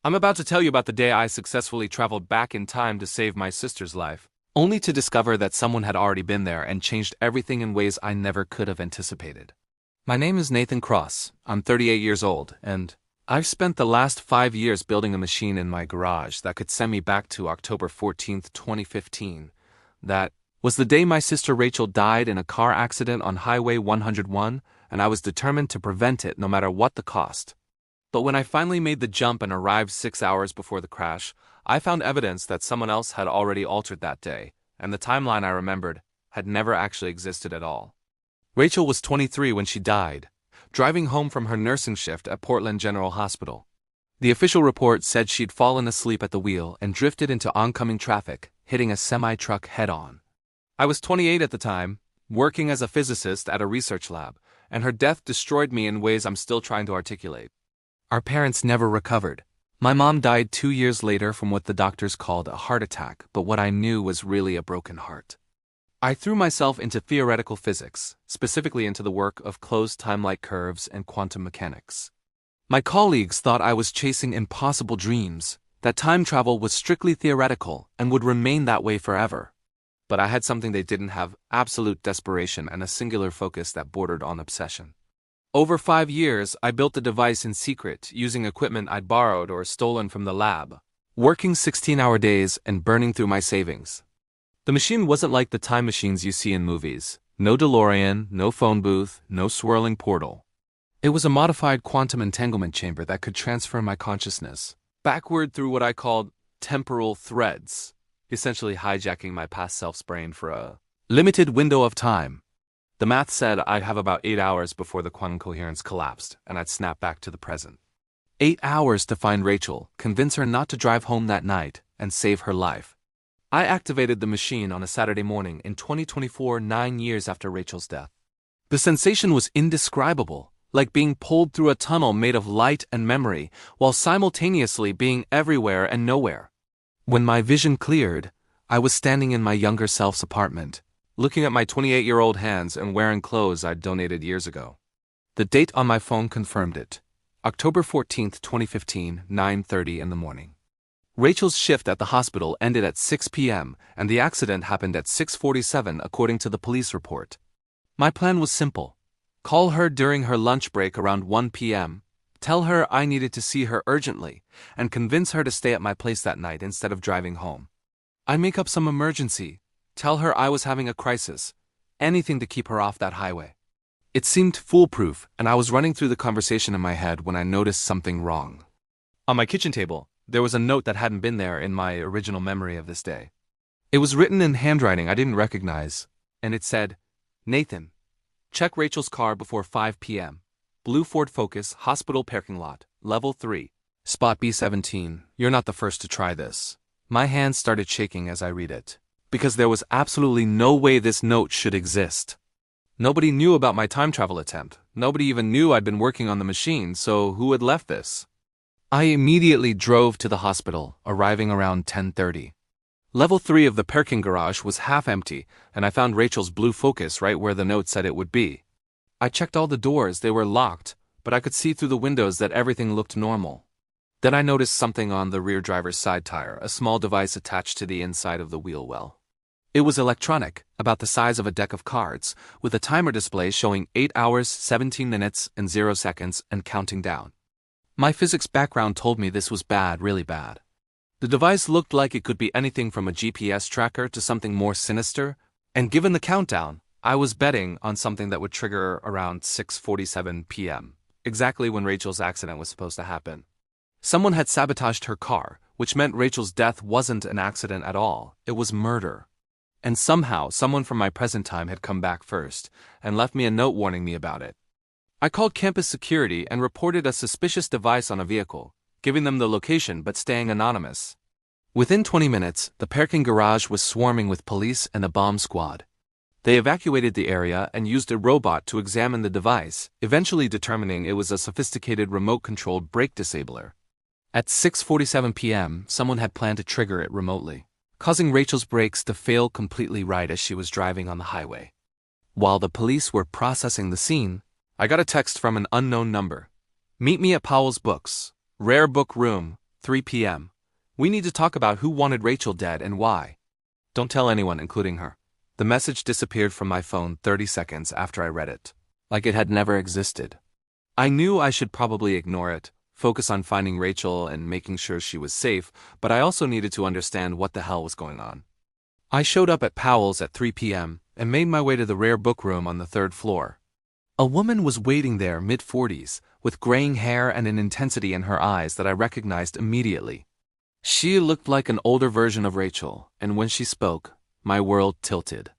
I'm about to tell you about the day I successfully traveled back in time to save my sister's life, only to discover that someone had already been there and changed everything in ways I never could have anticipated. My name is Nathan Cross, I'm 38 years old, and I've spent the last 5 years building a machine in my garage that could send me back to October 14th, 2015. That was the day my sister Rachel died in a car accident on Highway 101, and I was determined to prevent it no matter what the cost. But when I finally made the jump and arrived 6 hours before the crash, I found evidence that someone else had already altered that day, and the timeline I remembered had never actually existed at all. Rachel was 23 when she died, driving home from her nursing shift at Portland General Hospital. The official report said she'd fallen asleep at the wheel and drifted into oncoming traffic, hitting a semi-truck head-on. I was 28 at the time, working as a physicist at a research lab, and her death destroyed me in ways I'm still trying to articulate. Our parents never recovered. My mom died 2 years later from what the doctors called a heart attack, but what I knew was really a broken heart. I threw myself into theoretical physics, specifically into the work of closed time-like curves and quantum mechanics. My colleagues thought I was chasing impossible dreams, that time travel was strictly theoretical and would remain that way forever. But I had something they didn't have: absolute desperation and a singular focus that bordered on obsession. Over 5 years, I built the device in secret, using equipment I'd borrowed or stolen from the lab, working 16-hour days and burning through my savings. The machine wasn't like the time machines you see in movies. No DeLorean, no phone booth, no swirling portal. It was a modified quantum entanglement chamber that could transfer my consciousness backward through what I called temporal threads, essentially hijacking my past self's brain for a limited window of time. The math said I'd have about 8 hours before the quantum coherence collapsed, and I'd snap back to the present. 8 hours to find Rachel, convince her not to drive home that night, and save her life. I activated the machine on a Saturday morning in 2024, 9 years after Rachel's death. The sensation was indescribable, like being pulled through a tunnel made of light and memory, while simultaneously being everywhere and nowhere. When my vision cleared, I was standing in my younger self's apartment, looking at my 28-year-old hands and wearing clothes I'd donated years ago. The date on my phone confirmed it. October 14th, 2015, 9:30 in the morning. Rachel's shift at the hospital ended at 6 p.m., and the accident happened at 6:47 according to the police report. My plan was simple. Call her during her lunch break around 1 p.m., tell her I needed to see her urgently, and convince her to stay at my place that night instead of driving home. I'd make up some emergency, tell her I was having a crisis, anything to keep her off that highway. It seemed foolproof, and I was running through the conversation in my head when I noticed something wrong. On my kitchen table, there was a note that hadn't been there in my original memory of this day. It was written in handwriting I didn't recognize, and it said, "Nathan, check Rachel's car before 5 p.m. Blue Ford Focus, hospital parking lot, level 3, spot B17. You're not the first to try this." My hands started shaking as I read it, because there was absolutely no way this note should exist. Nobody knew about my time travel attempt. Nobody even knew I'd been working on the machine, so who had left this? I immediately drove to the hospital, arriving around 10:30. Level 3 of the parking garage was half empty, and I found Rachel's blue Focus right where the note said it would be. I checked all the doors, they were locked, but I could see through the windows that everything looked normal. Then I noticed something on the rear driver's side tire, a small device attached to the inside of the wheel well. It was electronic, about the size of a deck of cards, with a timer display showing 8 hours, 17 minutes, and 0 seconds, and counting down. My physics background told me this was bad, really bad. The device looked like it could be anything from a GPS tracker to something more sinister, and given the countdown, I was betting on something that would trigger around 6:47 p.m., exactly when Rachel's accident was supposed to happen. Someone had sabotaged her car, which meant Rachel's death wasn't an accident at all, it was murder. And somehow, someone from my present time had come back first, and left me a note warning me about it. I called campus security and reported a suspicious device on a vehicle, giving them the location but staying anonymous. Within 20 minutes, the parking garage was swarming with police and a bomb squad. They evacuated the area and used a robot to examine the device, eventually determining it was a sophisticated remote-controlled brake disabler. At 6:47 p.m., someone had planned to trigger it remotely, causing Rachel's brakes to fail completely right as she was driving on the highway. While the police were processing the scene, I got a text from an unknown number. "Meet me at Powell's Books, Rare Book Room, 3 p.m. We need to talk about who wanted Rachel dead and why. Don't tell anyone, including her. The message disappeared from my phone 30 seconds after I read it, like it had never existed. I knew I should probably ignore it, focus on finding Rachel and making sure she was safe, but I also needed to understand what the hell was going on. I showed up at Powell's at 3 p.m. and made my way to the rare book room on the third floor. A woman was waiting there, mid-40s, with graying hair and an intensity in her eyes that I recognized immediately. She looked like an older version of Rachel, and when she spoke, my world tilted.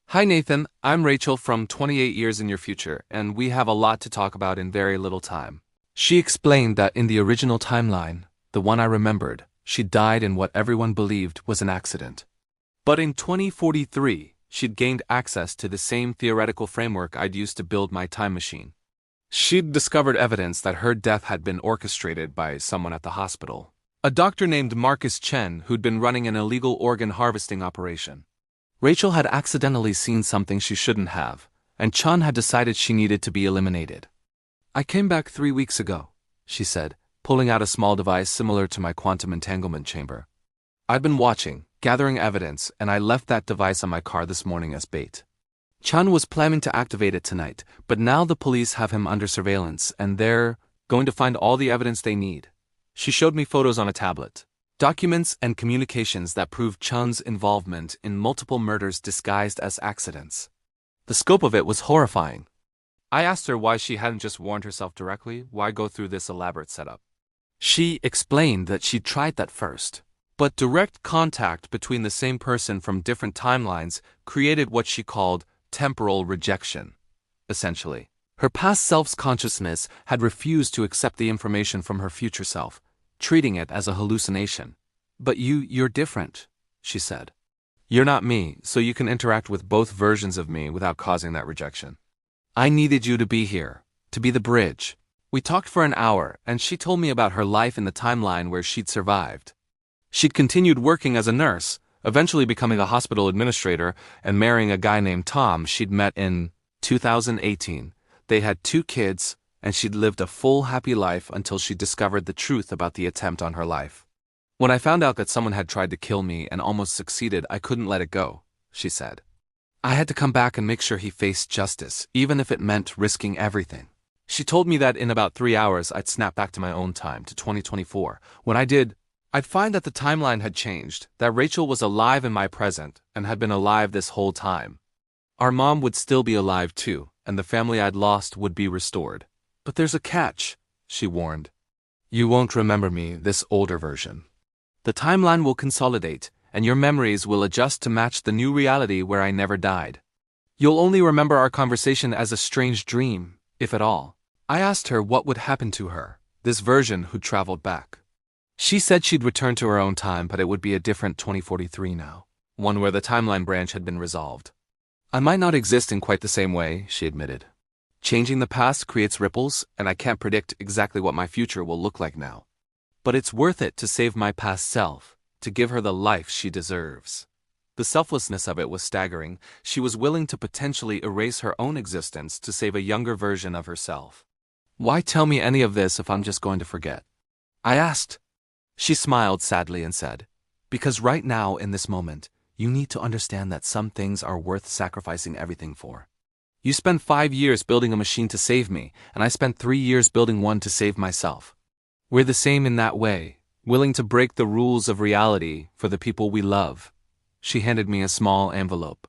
Hi Nathan, I'm Rachel from 28 years in your future, and we have a lot to talk about in very little time. She explained that in the original timeline, the one I remembered, she died in what everyone believed was an accident. But in 2043, she'd gained access to the same theoretical framework I'd used to build my time machine. She'd discovered evidence that her death had been orchestrated by someone at the hospital. A doctor named Marcus Chen who'd been running an illegal organ harvesting operation. Rachel had accidentally seen something she shouldn't have, and Chen had decided she needed to be eliminated. I came back 3 weeks ago, she said, pulling out a small device similar to my quantum entanglement chamber. I'd been watching, gathering evidence, and I left that device on my car this morning as bait. Chen was planning to activate it tonight, but now the police have him under surveillance, and they're going to find all the evidence they need. She showed me photos on a tablet, documents and communications that proved Chen's involvement in multiple murders disguised as accidents. The scope of it was horrifying. I asked her why she hadn't just warned herself directly, why go through this elaborate setup. She explained that she'd tried that first, but direct contact between the same person from different timelines created what she called temporal rejection. Essentially, her past self's consciousness had refused to accept the information from her future self, treating it as a hallucination. But you're different, she said. You're not me, so you can interact with both versions of me without causing that rejection. I needed you to be here, to be the bridge. We talked for an hour, and she told me about her life in the timeline where she'd survived. She'd continued working as a nurse, eventually becoming a hospital administrator and marrying a guy named Tom she'd met in 2018. They had 2 kids, and she'd lived a full, happy life until she discovered the truth about the attempt on her life. When I found out that someone had tried to kill me and almost succeeded, I couldn't let it go, she said. I had to come back and make sure he faced justice, even if it meant risking everything. She told me that in about 3 hours I'd snap back to my own time, to 2024. When I did, I'd find that the timeline had changed, that Rachel was alive in my present and had been alive this whole time. Our mom would still be alive too, and the family I'd lost would be restored. But there's a catch, she warned. You won't remember me, this older version. The timeline will consolidate, and your memories will adjust to match the new reality where I never died. You'll only remember our conversation as a strange dream, if at all. I asked her what would happen to her, this version who'd traveled back. She said she'd return to her own time, but it would be a different 2043 now, one where the timeline branch had been resolved. I might not exist in quite the same way, she admitted. Changing the past creates ripples, and I can't predict exactly what my future will look like now. But it's worth it to save my past self, to give her the life she deserves. The selflessness of it was staggering. She was willing to potentially erase her own existence to save a younger version of herself. Why tell me any of this if I'm just going to forget? I asked. She smiled sadly and said, because right now, in this moment, you need to understand that some things are worth sacrificing everything for. You spent 5 years building a machine to save me, and I spent 3 years building one to save myself. We're the same in that way, willing to break the rules of reality for the people we love. She handed me a small envelope.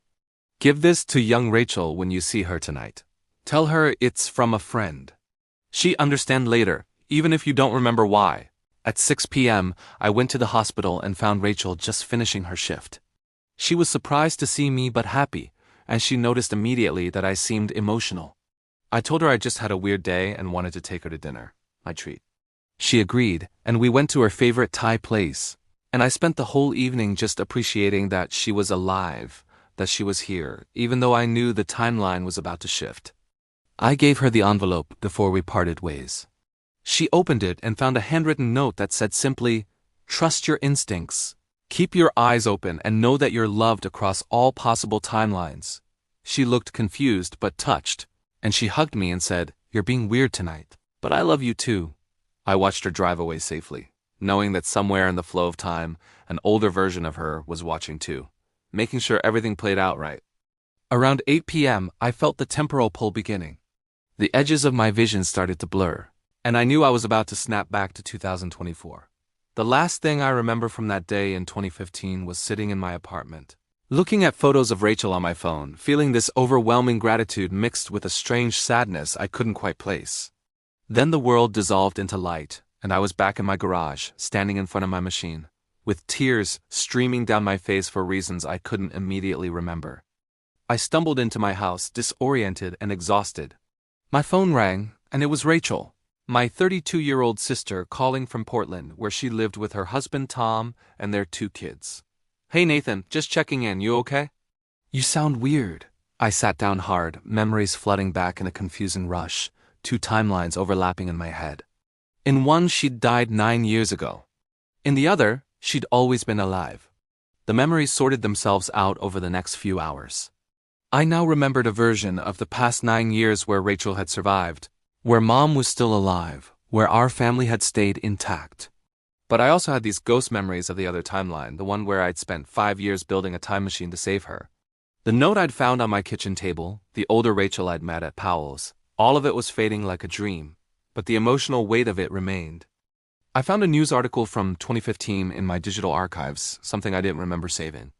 Give this to young Rachel when you see her tonight. Tell her it's from a friend. She'll understand later, even if you don't remember why. At 6 p.m., I went to the hospital and found Rachel just finishing her shift. She was surprised to see me but happy, and she noticed immediately that I seemed emotional. I told her I just had a weird day and wanted to take her to dinner, my treat. She agreed, and we went to her favorite Thai place, and I spent the whole evening just appreciating that she was alive, that she was here, even though I knew the timeline was about to shift. I gave her the envelope before we parted ways. She opened it and found a handwritten note that said simply, "Trust your instincts. Keep your eyes open and know that you're loved across all possible timelines." She looked confused but touched, and she hugged me and said, "You're being weird tonight, but I love you too." I watched her drive away safely, knowing that somewhere in the flow of time, an older version of her was watching too, making sure everything played out right. Around 8 p.m., I felt the temporal pull beginning. The edges of my vision started to blur, and I knew I was about to snap back to 2024. The last thing I remember from that day in 2015 was sitting in my apartment, looking at photos of Rachel on my phone, feeling this overwhelming gratitude mixed with a strange sadness I couldn't quite place. Then the world dissolved into light, and I was back in my garage, standing in front of my machine, with tears streaming down my face for reasons I couldn't immediately remember. I stumbled into my house, disoriented and exhausted. My phone rang, and it was Rachel, my 32-year-old sister, calling from Portland, where she lived with her husband Tom and their 2 kids. "Hey Nathan, just checking in, you okay?" "You sound weird." I sat down hard, memories flooding back in a confusing rush, 2 timelines overlapping in my head. In one, she'd died 9 years ago. In the other, she'd always been alive. The memories sorted themselves out over the next few hours. I now remembered a version of the past 9 years where Rachel had survived, where Mom was still alive, where our family had stayed intact. But I also had these ghost memories of the other timeline, the one where I'd spent 5 years building a time machine to save her. The note I'd found on my kitchen table, the older Rachel I'd met at Powell's, all of it was fading like a dream, but the emotional weight of it remained. I found a news article from 2015 in my digital archives, something I didn't remember saving.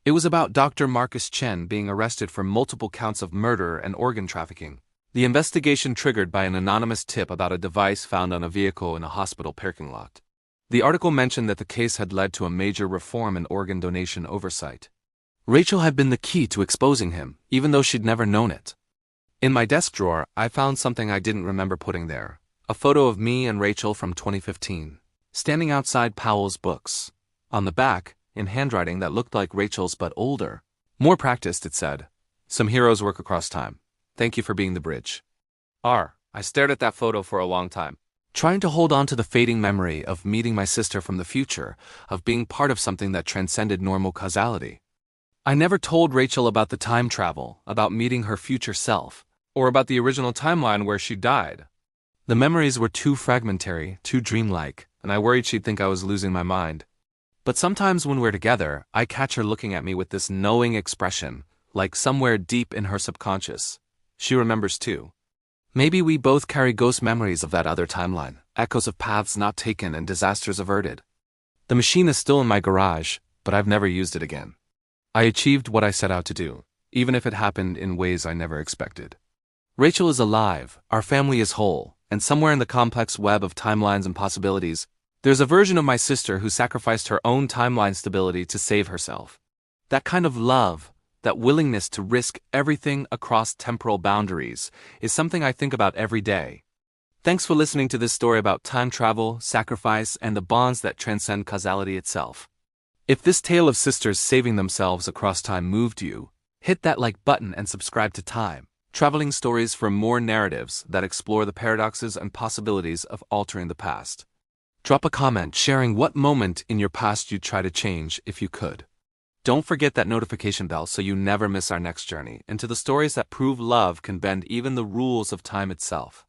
It was about Dr. Marcus Chen being arrested for multiple counts of murder and organ trafficking. The investigation triggered by an anonymous tip about a device found on a vehicle in a hospital parking lot. The article mentioned that the case had led to a major reform in organ donation oversight. Rachel had been the key to exposing him, even though she'd never known it. In my desk drawer, I found something I didn't remember putting there, a photo of me and Rachel from 2015, standing outside Powell's Books. On the back, in handwriting that looked like Rachel's but older, more practiced, it said, "Some heroes work across time. Thank you for being the bridge." I stared at that photo for a long time, trying to hold on to the fading memory of meeting my sister from the future, of being part of something that transcended normal causality. I never told Rachel about the time travel, about meeting her future self, or about the original timeline where she died. The memories were too fragmentary, too dreamlike, and I worried she'd think I was losing my mind. But sometimes when we're together, I catch her looking at me with this knowing expression, like somewhere deep in her subconscious. She remembers too. Maybe we both carry ghost memories of that other timeline, echoes of paths not taken and disasters averted. The machine is still in my garage, but I've never used it again. I achieved what I set out to do, even if it happened in ways I never expected. Rachel is alive, our family is whole, and somewhere in the complex web of timelines and possibilities, there's a version of my sister who sacrificed her own timeline stability to save herself. That kind of love, that willingness to risk everything across temporal boundaries, is something I think about every day. Thanks for listening to this story about time travel, sacrifice, and the bonds that transcend causality itself. If this tale of sisters saving themselves across time moved you, hit that like button and subscribe to Time Traveling Stories for more narratives that explore the paradoxes and possibilities of altering the past. Drop a comment sharing what moment in your past you'd try to change if you could. Don't forget that notification bell so you never miss our next journey into the stories that prove love can bend even the rules of time itself.